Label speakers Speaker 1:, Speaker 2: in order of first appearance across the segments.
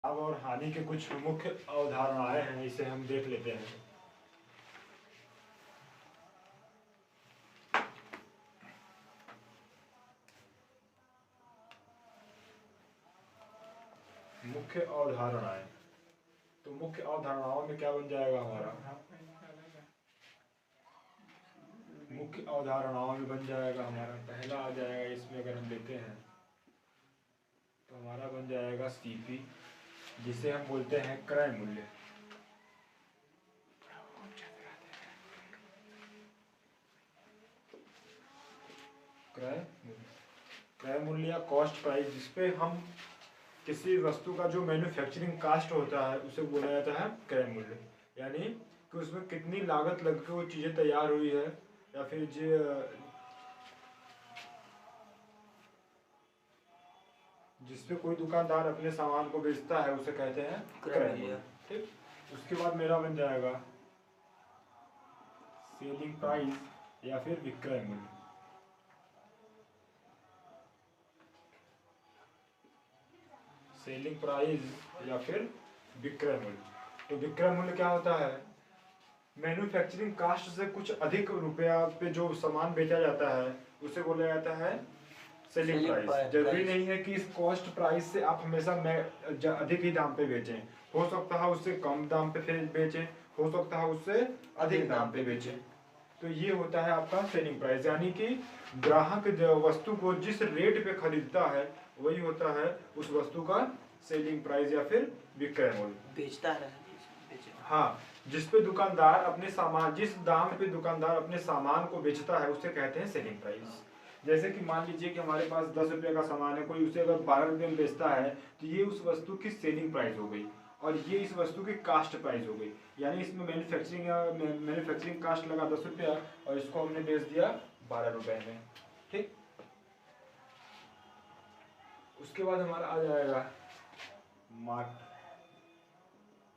Speaker 1: लाभ और हानि के कुछ मुख्य अवधारणाएं हैं, इसे हम देख लेते हैं। मुख्य अवधारणाएं, तो मुख्य अवधारणाओं में क्या बन जाएगा हमारा? मुख्य अवधारणाओं में बन जाएगा हमारा पहला आ जाएगा, इसमें अगर हम लेते हैं तो हमारा बन जाएगा सीपी, जिसे हम बोलते हैं क्रय मूल्य। क्रय मूल्य या कॉस्ट प्राइस, जिसपे हम किसी वस्तु का जो मैन्युफैक्चरिंग कास्ट होता है उसे बोला जाता है क्रय मूल्य। यानी कि उसमें कितनी लागत लग के वो चीज़ें तैयार हुई है, या फिर जिसपे कोई दुकानदार अपने सामान को बेचता है उसे कहते हैं क्रय मूल्य। ठीक, उसके बाद मेरा बन जाएगा सेलिंग प्राइस या फिर विक्रय मूल्य। सेलिंग प्राइस या फिर विक्रय मूल्य। तो विक्रय मूल्य क्या होता है? मैन्युफैक्चरिंग कास्ट से कुछ अधिक रुपया पे जो सामान बेचा जाता है उसे बोला जाता है सेलिंग प्राइस। जरूरी नहीं है कि इस कॉस्ट प्राइस से आप हमेशा अधिक ही दाम पे बेचें, हो सकता है उससे कम दाम पे फिर बेचें, हो सकता है उससे अधिक दाम पे बेचें। तो ये होता है आपका सेलिंग प्राइस, यानी कि ग्राहक वस्तु को जिस रेट पे खरीदता है वही होता है उस वस्तु का सेलिंग प्राइस या फिर विक्रय मूल्य।
Speaker 2: बेचता है,
Speaker 1: हाँ, जिस पे दुकानदार अपने सामान, जिस दाम पे दुकानदार अपने सामान को बेचता है उसे कहते हैं सेलिंग प्राइस। जैसे कि मान लीजिए कि हमारे पास 10 रुपये का सामान है, कोई उसे अगर 12 रुपये में बेचता है तो ये उस वस्तु की सेलिंग प्राइस हो गई, और ये इस वस्तु की कास्ट प्राइस हो गई। यानी इसमें मैन्युफैक्चरिंग कास्ट लगा 10 रुपया और इसको हमने बेच दिया 12 रुपये में। ठीक, उसके बाद हमारा आ जाएगा मार्क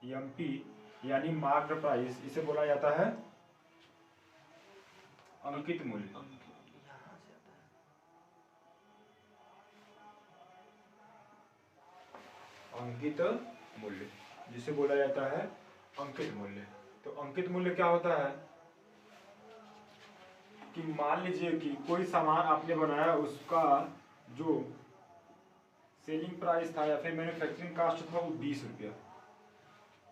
Speaker 1: एमपी यानी मार्क्ड प्राइस। इसे बोला जाता है अंकित मूल्य। अंकित मूल्य जिसे बोला जाता है अंकित मूल्य। तो अंकित मूल्य क्या होता है कि मान लीजिए कि कोई सामान आपने बनाया, उसका जो सेलिंग प्राइस था या फिर मैन्युफैक्चरिंग कास्ट था वो 20 रुपया।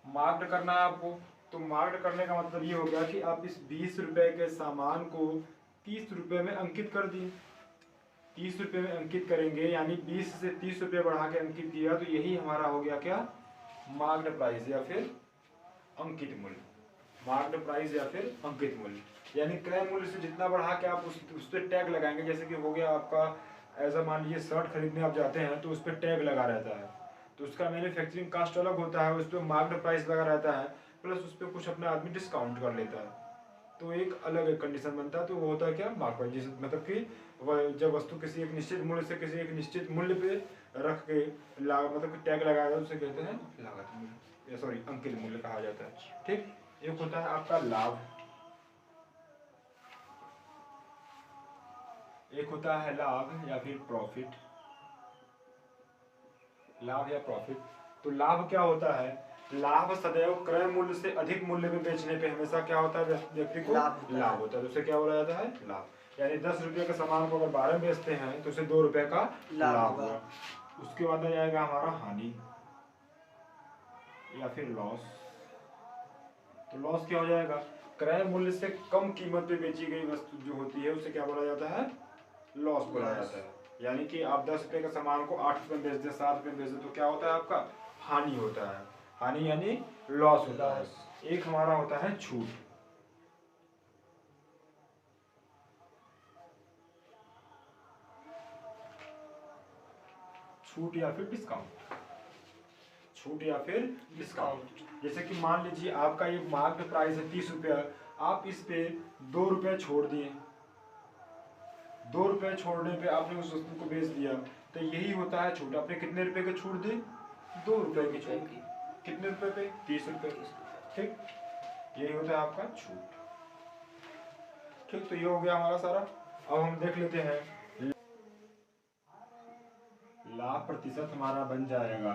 Speaker 1: मार्क्ड करना है आपको, तो मार्क्ड करने का मतलब ये हो गया कि आप इस 20 रुपए के सामान को 30 रुपए में अंकित कर दिए। 30 रुपए में अंकित करेंगे, यानी 20 से 30 रुपए बढ़ा के अंकित किया, तो यही हमारा हो गया क्या? मार्क्ड प्राइस या फिर अंकित मूल्य। मार्क्ड प्राइस या फिर अंकित मूल्य, यानी क्रय मूल्य से जितना बढ़ा के आप उस पर टैग लगाएंगे। जैसे कि हो गया आपका ऐसा, मान लीजिए शर्ट खरीदने आप जाते हैं तो उस पर टैग लगा रहता है, तो उसका मैन्युफैक्चरिंग कास्ट अलग होता है, उस पर मार्क्ड प्राइस लगा रहता है, प्लस उस पर कुछ अपना आदमी डिस्काउंट कर लेता है, तो एक अलग एक कंडीशन बनता है। तो वो होता है क्या? Mark price. जिस मतलब कि जब वस्तु किसी एक निश्चित मूल्य से किसी एक निश्चित मूल्य पे रख के मतलब कि टैग लगाया जाता है, उसे कहते हैं लागत मूल्य, सॉरी अंकित मूल्य कहा जाता है। ठीक, एक होता है आपका लाभ, एक होता है लाभ या फिर प्रॉफिट। लाभ या प्रॉफिट, तो लाभ क्या होता है? लाभ सदैव क्रय मूल्य से अधिक मूल्य में बेचने पे हमेशा क्या होता है? व्यक्ति को लाभ होता है। तो उसे क्या बोला जाता है? लाभ। यानी 10 रुपये के सामान को अगर 12 बेचते हैं तो उसे 2 रुपए का लाभ हुआ। उसके बाद आ जाएगा हमारा हानि या फिर लॉस। तो लॉस क्या हो जाएगा? क्रय मूल्य से कम कीमत पे बेची गई वस्तु जो होती है उसे क्या बोला जाता है? लॉस बोला जाता है। यानी कि आप 10 रुपए के सामान को 8 रुपए में बेच दें, 7 रुपए में बेच दें, तो क्या होता है? आपका हानि होता है। हानि यानी लॉस होता है। एक हमारा होता है छूट। छूट या फिर डिस्काउंट। छूट या फिर डिस्काउंट, जैसे कि मान लीजिए आपका ये मार्क्ड प्राइस है 30 रुपया, आप इस पे 2 रुपए छोड़ दिए। 2 रुपए छोड़ने पे आपने उस वस्तु को बेच दिया, तो यही होता है छूट। आपने कितने रुपए की छूट दी? 2 रुपए की छूट। कितने रुपए पे? 30 रुपए। ठीक, यही होता है आपका छूट। ठीक, तो ये हो गया हमारा सारा। अब हम देख लेते हैं लाभ प्रतिशत हमारा बन जाएगा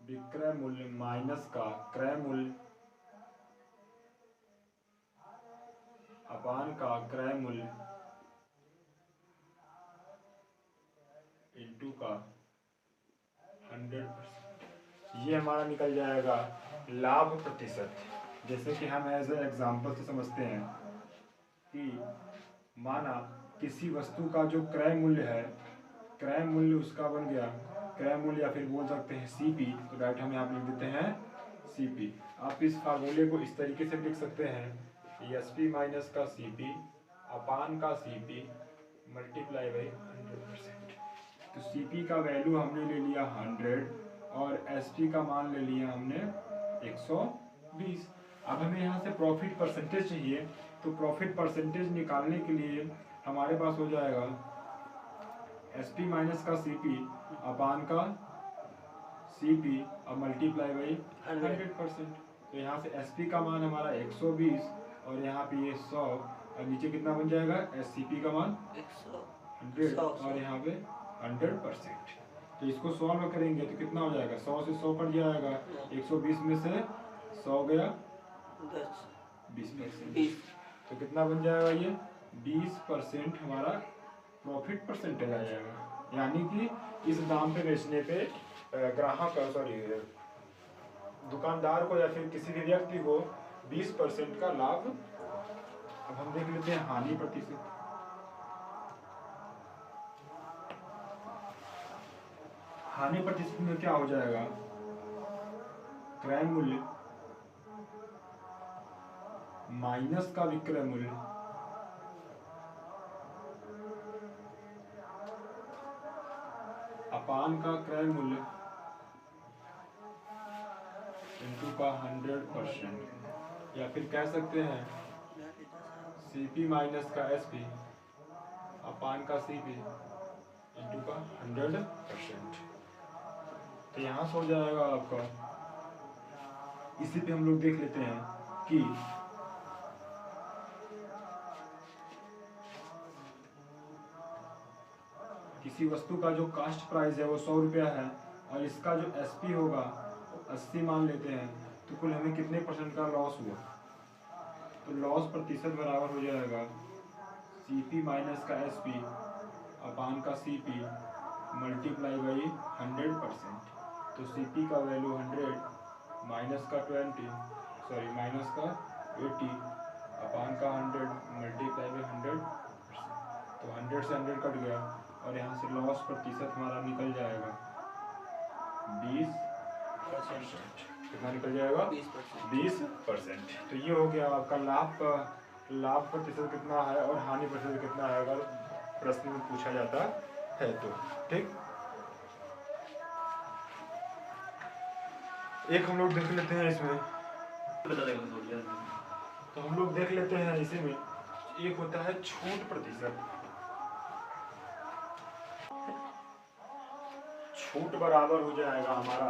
Speaker 1: विक्रय मूल्य माइनस का क्रय मूल्य अपान का क्रय मूल्य इंटू का 100%, ये हमारा निकल जाएगा लाभ प्रतिशत। जैसे कि हम एज ए एग्जाम्पल से समझते हैं कि माना किसी वस्तु का जो क्रय मूल्य है, क्रय मूल्य उसका बन गया क्रय मूल्य, या फिर बोल सकते हैं सीपी, तो डायरेक्ट हम यहाँ लिख देते हैं सीपी। आप इस फार्मूले को इस तरीके से लिख सकते हैं एसपी माइनस का सीपी अपान का सीपी मल्टीप्लाई बाई 100%। तो सीपी का वैल्यू हमने ले लिया 100 और एसपी का मान ले लिया हमने 120। अब हमें यहाँ से प्रॉफिट परसेंटेज चाहिए, तो प्रॉफिट परसेंटेज निकालने के लिए हमारे पास हो जाएगा एसपी माइनस का सीपी अपान का सीपी और मल्टीप्लाई बाई 100%। तो यहाँ से एसपी का मान हमारा 120 और यहाँ पे ये 100 और नीचे कितना बन जाएगा एससीपी का मान 100 और यहाँ पे 100%। तो इसको सॉल्व करेंगे तो कितना हो जाएगा 100 से 100 कट जाएगा, 120 में से 100 गया 20%, तो कितना बन जाएगा ये 20% हमारा प्रॉफिट परसेंटेज आ जाएगा। यानी कि इस दाम पे बेचने पे ग्राहक दुकानदार को या फिर किसी भी व्यक्ति को 20% का लाभ। अब हम देख लेते हैं हानि प्रतिशत। हानि प्रतिशत में क्या हो जाएगा क्रय मूल्य माइनस का विक्रय मूल्य अपान का क्रय मूल्य इंटू का 100%, या फिर कह सकते हैं सीपी माइनस का एसपी अपान का सीपी इंटू का 100%। तो यहाँ से हो जाएगा आपका, इसी पे हम लोग देख लेते हैं कि किसी वस्तु का जो कास्ट प्राइस है वो 100 रुपया है और इसका जो एसपी होगा 80 मान लेते हैं, तो कुल हमें कितने परसेंट का लॉस हुआ। तो लॉस प्रतिशत बराबर हो जाएगा सीपी माइनस का एसपी अपान का सीपी मल्टीप्लाई बाई 100%। तो सीपी का वैल्यू 100 माइनस का 80 अपान का 100 मल्टीप्लाई बाई 100%। तो 100 से 100 कट गया और यहाँ से लॉस प्रतिशत हमारा निकल जाएगा 20%। कितना निकल जाएगा 20%। तो ये हो गया आपका लाभ प्रतिशत कितना है और हानि प्रतिशत कितना है, अगर प्रश्न में पूछा जाता है तो। ठीक, एक हम लोग देख लेते हैं इसमें, तो हम लोग देख लेते हैं इसी में एक होता है छूट प्रतिशत। छूट बराबर हो जाएगा हमारा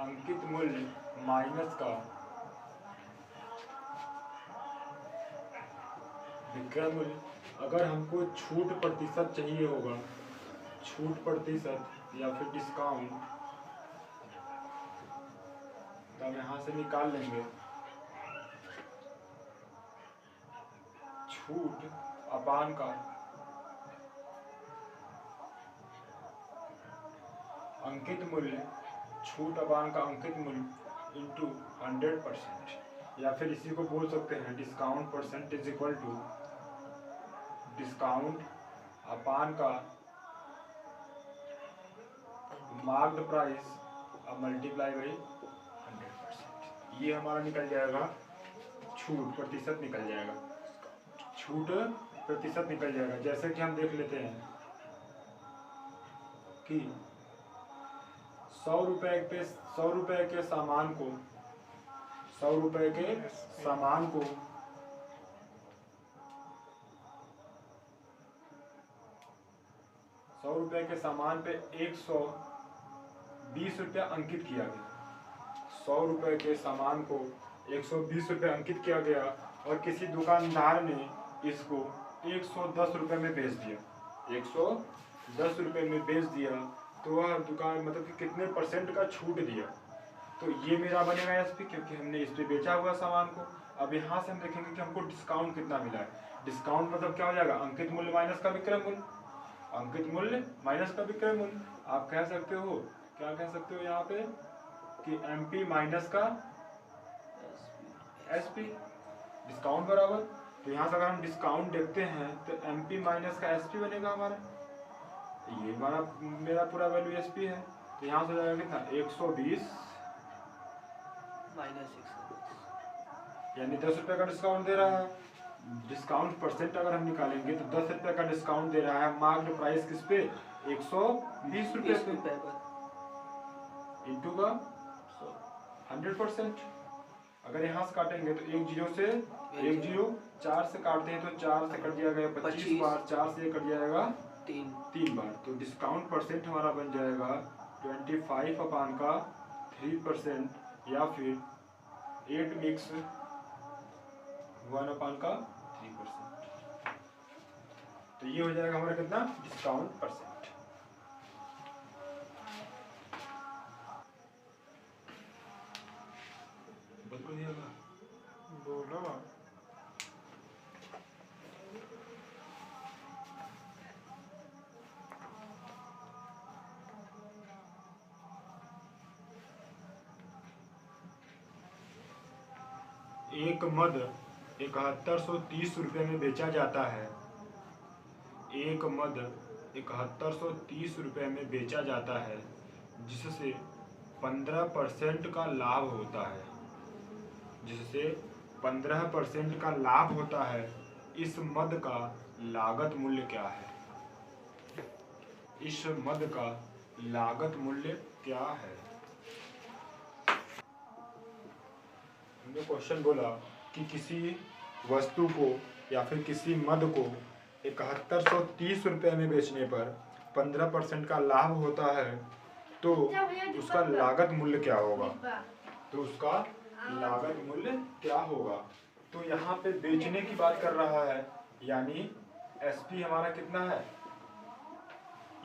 Speaker 1: अंकित मूल्य माइनस का विक्रय मूल्य। अगर हमको छूट प्रतिशत चाहिए होगा, छूट प्रतिशत या फिर डिस्काउंट, तो हम यहाँ से निकाल लेंगे छूट अपान का अंकित मूल्य, छूट अपान का अंकित मूल्य इंटू 100%, या फिर इसी को बोल सकते हैं discount percent is equal to discount upon का मार्क्ड प्राइस अब मल्टीप्लाई बाई 100%। ये हमारा निकल जाएगा छूट प्रतिशत निकल जाएगा, छूट प्रतिशत निकल जाएगा। जैसे कि हम देख लेते हैं कि 100 रुपए के सामान को 100 रुपए के सामान को 100 रुपए के सामान पे 120 रुपया अंकित किया गया। 100 रुपए के सामान को 120 रुपये अंकित किया गया और किसी दुकानदार ने इसको 110 रुपये में बेच दिया। 110 रुपये में बेच दिया तो वह दुकान मतलब कि कितने % का छूट दिया, तो ये मेरा बनेगा एसपी, क्योंकि हमने इस पे बेचा हुआ सामान को। अब यहाँ से हम देखेंगे कि हमको डिस्काउंट कितना मिला है। डिस्काउंट मतलब क्या हो जाएगा, अंकित मूल्य माइनस का विक्रय मूल्य, अंकित मूल्य माइनस का विक्रय मूल्य। आप कह सकते हो, क्या कह सकते हो यहाँ पे कि एमपी माइनस का एसपी, डिस्काउंट बराबर। तो यहाँ से अगर हम डिस्काउंट देखते हैं तो एमपी माइनस का एसपी बनेगा हमारा, ये हमारा मेरा पूरा वैल्यू एसपी है। तो यहाँ से जाएगा कितना 120
Speaker 2: माइनस 110,
Speaker 1: यानी 10 रुपये का डिस्काउंट दे रहा है। डिस्काउंट % अगर हम निकालेंगे तो 10 रुपये का डिस्काउंट दे रहा है। मार्क्ड प्राइस किस पे, 120 रुपये पे, इंटू का 100%। अगर यहाँ से काटेंगे तो एक जीरो से एक जीरो, 4 से काटते हैं तो 4 से कट जाएगा 25 बार, 4 से कट जाएगा 3 बार। तो डिस्काउंट % हमारा बन जाएगा 25/3% या फिर 8 मिक्स 1/3%। तो ये हो जाएगा हमारा कितना डिस्काउंट %। बोलो एक मद 7130 रुपये में बेचा जाता है। एक मद 7130 रुपये में बेचा जाता है, जिससे 15% का लाभ होता है, जिससे 15% का लाभ होता है। इस मद का लागत मूल्य क्या है, इस मद का लागत मूल्य क्या है। हमने क्वेश्चन बोला कि किसी वस्तु को या फिर किसी मद को 7130 रुपये में बेचने पर 15% का लाभ होता है, तो उसका लागत मूल्य क्या होगा, तो उसका लागत मूल्य क्या होगा। तो यहाँ पे बेचने की बात कर रहा है, यानी एसपी हमारा कितना है,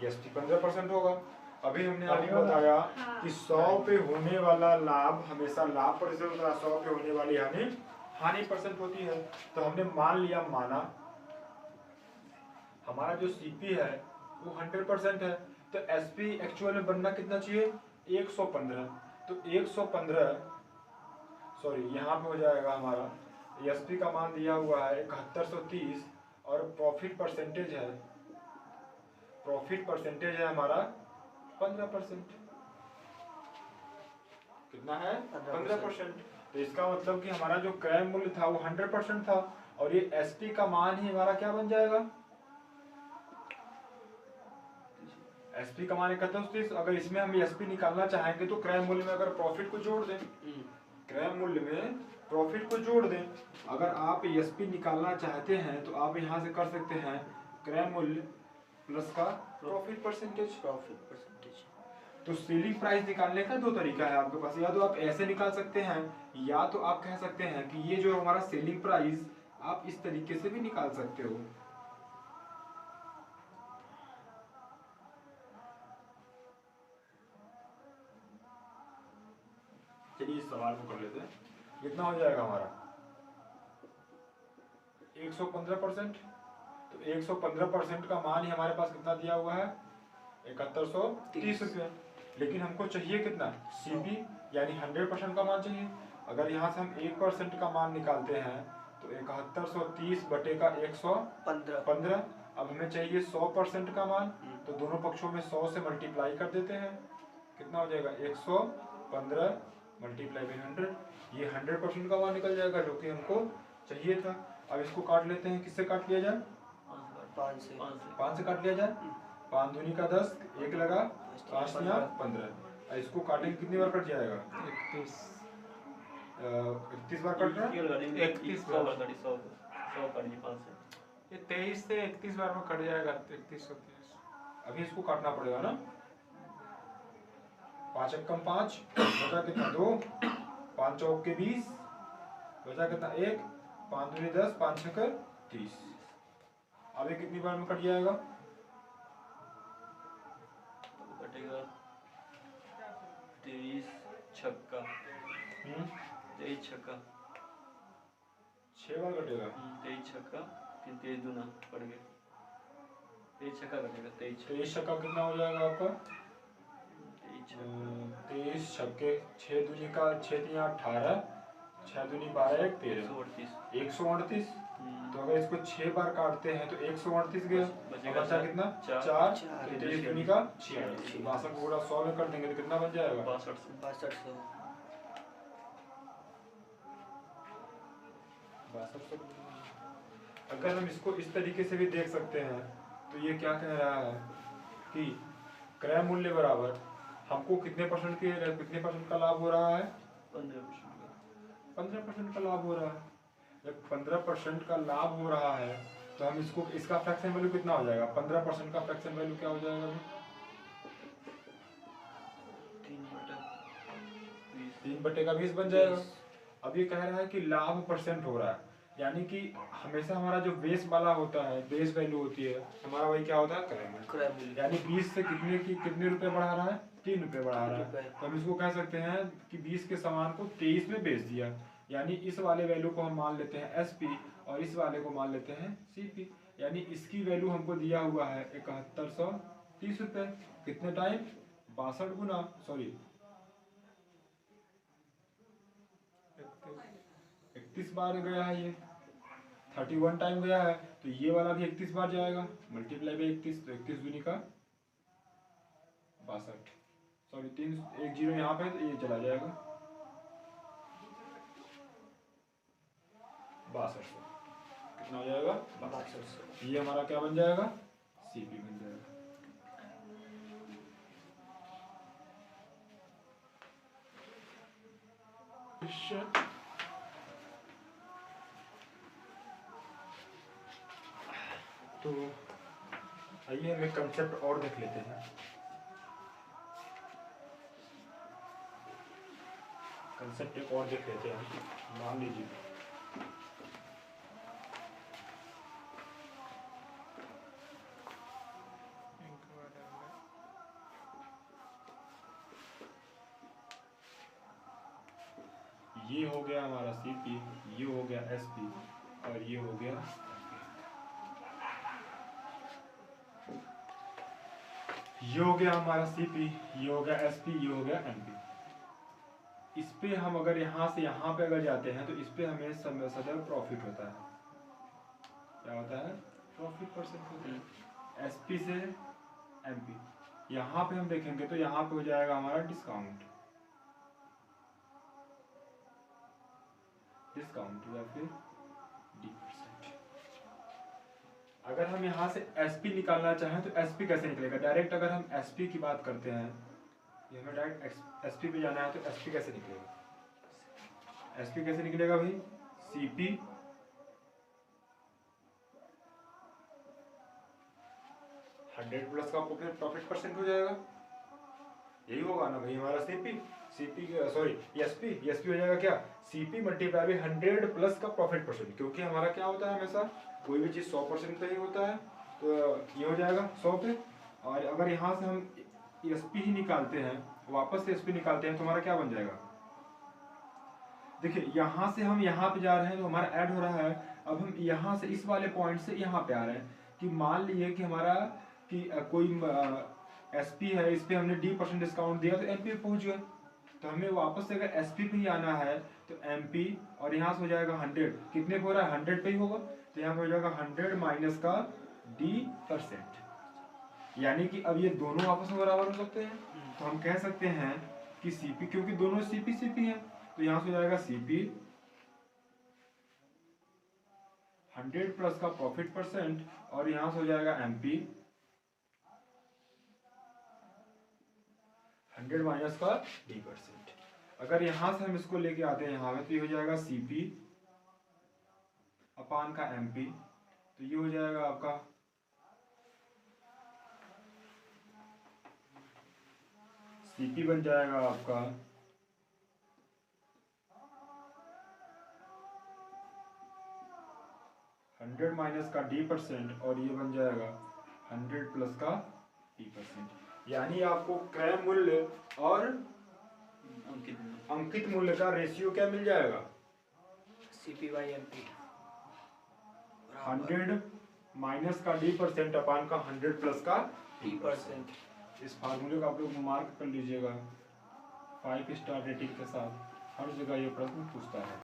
Speaker 1: एसपी 15% होगा। अभी हमने आपको बताया कि 100 पे होने वाला लाभ हमेशा लाभ % होता है, 100 पे होने वाली हानि % होती है। तो हमने मान लिया, माना हमारा जो सीपी है वो 100% है, तो एसपी एक्चुअल में बनना कितना चाहिए 115। तो 115 सॉरी यहाँ पे हो जाएगा हमारा एसपी का मान दिया हुआ है 7130 और प्रॉफिट परसेंटेज है, प्रॉफिट परसेंटेज है हमारा 15%। कितना है 15%। तो इसका मतलब कि हमारा जो क्रय मूल्य था वो 100% था, और ये एसपी का मान ही हमारा क्या बन जाएगा, एसपी का मान 7130। अगर इसमें हम एसपी निकालना चाहेंगे तो क्रय मूल्य में अगर प्रॉफिट को जोड़ दें, क्रय मूल्य में प्रॉफिट को जोड़ दें। अगर आप एसपी निकालना चाहते हैं तो आप यहाँ से कर सकते हैं क्रय मूल्य प्लस का प्रॉफिट परसेंटेज। तो सेलिंग प्राइस निकालने का दो तरीका है आपके पास, या तो आप ऐसे निकाल सकते हैं, या तो आप कह सकते हैं कि ये जो हमारा सेलिंग प्राइस आप इस तरीके से भी निकाल सकते हो। चलिए इस सवाल को कर लेते हैं। कितना हो जाएगा हमारा 115%। तो 115% का मान ही हमारे पास कितना दिया हुआ है 7130 रुपये। लेकिन हमको चाहिए कितना सीपी, यानी 100% का मान चाहिए। अगर यहाँ से हम 1% का मान निकालते हैं तो 7130 बटे का 115। अब हमें चाहिए 100% का मान, तो दोनों पक्षों में 100 से मल्टीप्लाई कर देते हैं। कितना हो जाएगा 115 मल्टीप्लाई बाई 100, ये 100% का मान निकल जाएगा जो कि हमको चाहिए था। अब इसको काट लेते हैं, किससे काट लिया जाए 5 से काट लिया जाए। 5 दूनी का 10, 1 लगा 5 या 15। इसको काटेंगे कितनी बार कट जाएगा 31 बार कट रहा है,
Speaker 3: 31 बार, 23 से 31 बार में कट जाएगा 31 और 30।
Speaker 1: अभी इसको काटना पड़ेगा ना। 5 एकम 5 बचा कितना 2, 5 चौक के 20 बचा कितना 1, 5 दूनी 10, 5 छक्के 30। अब ये कितनी बार में कट जाएगा
Speaker 2: 23 छक्का,
Speaker 1: हम्म,
Speaker 2: 23 छक्का,
Speaker 1: 6 बार कटेगा।
Speaker 2: 23 छक्का, फिर 23 दूना पड़ गया, 23 छक्का कटेगा, 23 छक्का,
Speaker 1: 23 छक्का कितना हो जाएगा आपका?
Speaker 2: 23 छक्का,
Speaker 1: 23 छक्के, 6 दूनी का 6 3 18, 6 दूनी 12 1 13,
Speaker 2: 138,
Speaker 1: 138। तो अगर इसको 6 बार काटते हैं तो 138 गया।
Speaker 2: बचेगा
Speaker 1: बचा कितना? 4।
Speaker 2: 4,
Speaker 1: 23 दूनी का 46। 62 को पूरा 100 में कर देंगे तो कितना बन जाएगा?
Speaker 2: 62,
Speaker 1: 62। अगर हम इसको इस तरीके से भी देख सकते हैं तो ये क्या कह रहा है कि क्रय मूल्य बराबर हमको कितने परसेंट का लाभ हो रहा है? 15% का लाभ हो रहा है। जब 15% का लाभ हो रहा है तो हम इसका फ्रैक्शन वैल्यू कितना हो जाएगा? 15% का फ्रैक्शन वैल्यू क्या हो जाएगा? 3/20 बन जाएगा। अब ये कह रहा है कि लाभ परसेंट हो रहा है, यानी कि हमेशा हमारा जो बेस वाला होता है, बेस वैल्यू होती है हमारा, वही क्या होता है? क्रय मूल्य। यानी 20 से कितने रुपए बढ़ा रहा है? 3 रुपए बढ़ा रहा है। तो हम इसको कह सकते हैं कि 20 के सामान को 23 में बेच दिया, यानी इस वाले वैल्यू को हम मान लेते हैं SP और इस वाले को मान लेते हैं CP। यानी इसकी वैल्यू हमको दिया हुआ है 7130 रुपए। कितने टाइम? 62 गुना, सॉरी 31 बार गया है, ये 31 टाइम गया है, तो ये वाला भी 31 बार जाएगा, मल्टीप्लाई बाई 31, तो 31 दूनी का 62, सॉरी 3 1 0 यहाँ पे, तो ये चला जाएगा 6200। कितना हो जाएगा? 6200। ये हमारा क्या बन जाएगा? CP बन जाएगा। तो आइए हम एक कंसेप्ट और देख लेते हैं। कंसेप्ट एक और देख लेते हैं। मान लीजिए ये हो गया हमारा CP, ये हो गया SP और ये हो गया ये हो गया हमारा CP, ये हो गया SP, ये हो गया MP। इस पे हम अगर यहाँ से यहाँ पे अगर जाते हैं तो इस पे हमें सदैव प्रॉफिट होता है। क्या होता है? प्रॉफिट परसेंट होता है। SP से MP यहाँ पे हम देखेंगे तो यहाँ पे हो जाएगा हमारा डिस्काउंट या फिर D%। अगर हम यहाँ से SP निकालना चाहें तो SP कैसे निकलेगा? डायरेक्ट अगर हम SP की बात करते हैं, ये हमें डायरेक्ट SP पे जाना है तो SP कैसे निकलेगा? SP कैसे निकलेगा भाई? CP हंड्रेड प्लस का प्रॉफिट परसेंट हो जाएगा, यही होगा ना भाई हमारा CP सॉरी SP हो जाएगा क्या? CP मल्टीप्लाई बाई 100 प्लस का प्रॉफिट परसेंट, क्योंकि हमारा क्या होता है हमेशा कोई भी चीज 100% पे ही होता है, तो ये हो जाएगा 100 पे। और अगर यहाँ से हम SP ही निकालते हैं, वापस से SP निकालते हैं तो हमारा क्या बन जाएगा? देखिए यहाँ से हम यहाँ पे जा रहे हैं तो हमारा ऐड हो रहा है। अब हम यहाँ से इस वाले पॉइंट से यहाँ पे आ रहे हैं कि मान लीजिए कि हमारा कोई SP है, इस पे हमने D% डिस्काउंट दिया तो MP पे पहुंच गए, तो हमें वापस से अगर SP पे ही आना है तो MP और यहाँ से हो जाएगा 100, कितने पे हो रहा है? 100 पे ही होगा, तो यहाँ पे हो जाएगा 100 माइनस का D%, यानी कि अब ये दोनों आपस में बराबर हो सकते हैं। तो हम कह सकते हैं कि CP, क्योंकि दोनों CP है, तो यहाँ से हो जाएगा CP 100 प्लस का प्रॉफिट परसेंट और यहाँ से हो जाएगा MP 100 माइनस का D%। अगर यहाँ से हम इसको लेके आते हैं यहाँ पे तो ये हो जाएगा CP अपान का MP, तो ये हो जाएगा आपका CP बन जाएगा आपका 100 माइनस का D% और ये बन जाएगा 100 प्लस का D%। यानी आपको क्रय मूल्य और
Speaker 2: अंकित मूल्य।
Speaker 1: अंकित मूल्य का रेशियो क्या मिल जाएगा?
Speaker 4: CP/MP
Speaker 1: 100 माइनस का d% अपान का 100 प्लस का
Speaker 4: T%।
Speaker 1: इस फार्मूले को आप लोग मार्क कर लीजिएगा 5 स्टार रेटिंग के साथ। हर जगह ये प्रश्न पूछता है।